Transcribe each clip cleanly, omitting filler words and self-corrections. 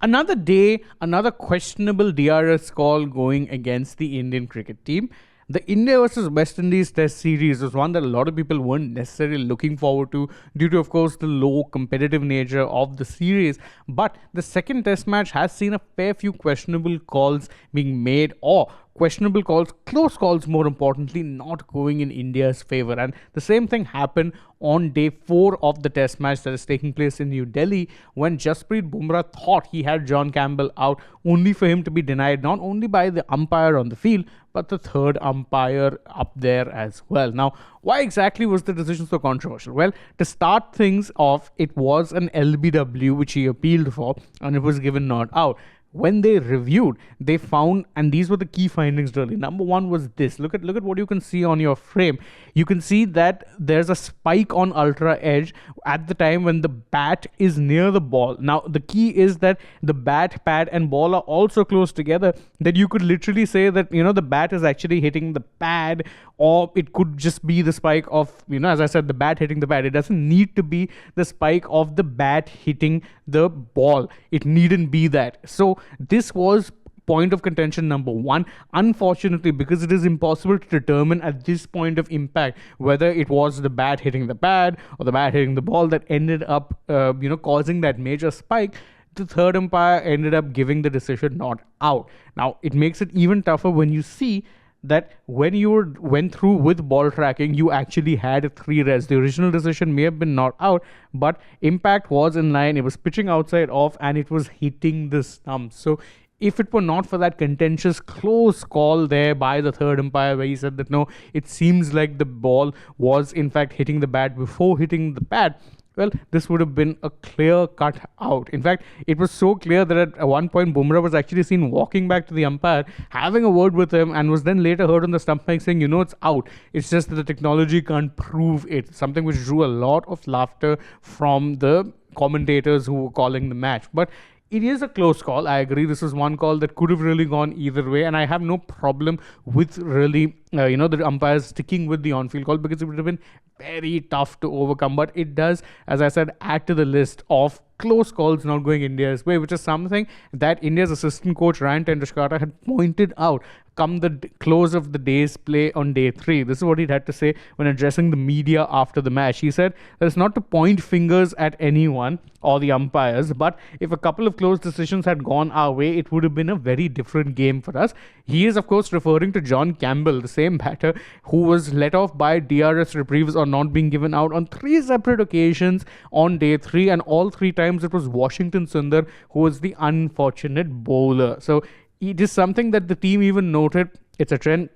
Another day, another questionable DRS call going against the Indian cricket team. The India versus West Indies Test series was one that a lot of people weren't necessarily looking forward to due to, of course, the low competitive nature of the series. But the second Test match has seen a fair few questionable calls being made, or questionable calls, close calls more importantly, not going in India's favour. And the same thing happened on day 4 of the Test match that is taking place in New Delhi, when Jasprit Bumrah thought he had John Campbell out, only for him to be denied not only by the umpire on the field, but the third umpire up there as well. Now, why exactly was the decision so controversial? Well, to start things off, it was an LBW which he appealed for, and it was given not out. When they reviewed, they found, and these were the key findings really. Number one was this. Look at what you can see on your frame. You can see that there's a spike on UltraEdge at the time when the bat is near the ball. Now, the key is that the bat, pad and ball are also close together, that you could literally say that, the bat is actually hitting the pad, or it could just be the spike of, as I said, the bat hitting the pad. It doesn't need to be the spike of the bat hitting the ball. It needn't be that. So this was point of contention number one. Unfortunately, because it is impossible to determine at this point of impact whether it was the bat hitting the pad or the bat hitting the ball that ended up, causing that major spike, the third umpire ended up giving the decision not out. Now, it makes it even tougher when you see that when you went through with ball tracking, you actually had 3 reds. The original decision may have been not out, but impact was in line. It was pitching outside off, and it was hitting the stump. So if it were not for that contentious close call there by the third umpire, where he said that no, it seems like the ball was in fact hitting the bat before hitting the pad, well, this would have been a clear cut out. In fact, it was so clear that at one point Bumrah was actually seen walking back to the umpire, having a word with him, and was then later heard on the stump mic saying, it's out. It's just that the technology can't prove it. Something which drew a lot of laughter from the commentators who were calling the match. But it is a close call. I agree. This is one call that could have really gone either way, and I have no problem with really, the umpires sticking with the on-field call, because it would have been very tough to overcome. But it does, as I said, add to the list of close calls not going India's way, which is something that India's assistant coach Ryan Tendushkara had pointed out come the close of the day's play on day 3. This is what he'd had to say when addressing the media after the match. He said that it's not to point fingers at anyone or the umpires, but if a couple of close decisions had gone our way, it would have been a very different game for us. He is, of course, referring to John Campbell, the same batter who was let off by DRS reprieves or not being given out on 3 separate occasions on day 3, and all 3 times it was Washington Sundar who was the unfortunate bowler. So it is something that the team even noted. It's a trend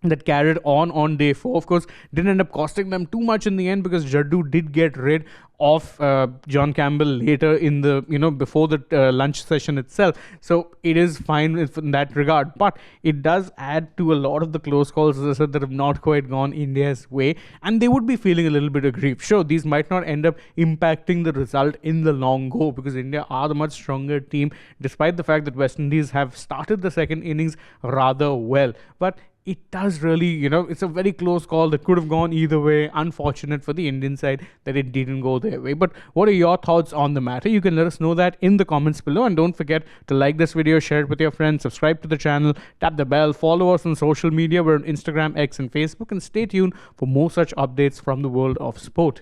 that carried on day 4. Of course, didn't end up costing them too much in the end, because Jaddu did get rid of John Campbell later in the, before the lunch session itself. So it is fine in that regard. But it does add to a lot of the close calls, as I said, that have not quite gone India's way. And they would be feeling a little bit aggrieved. Sure, these might not end up impacting the result in the long go, because India are the much stronger team, despite the fact that West Indies have started the second innings rather well. But it does really, it's a very close call that could have gone either way. Unfortunate for the Indian side that it didn't go their way. But what are your thoughts on the matter? You can let us know that in the comments below. And don't forget to like this video, share it with your friends, subscribe to the channel, tap the bell, follow us on social media. We're on Instagram, X and Facebook. And stay tuned for more such updates from the world of sport.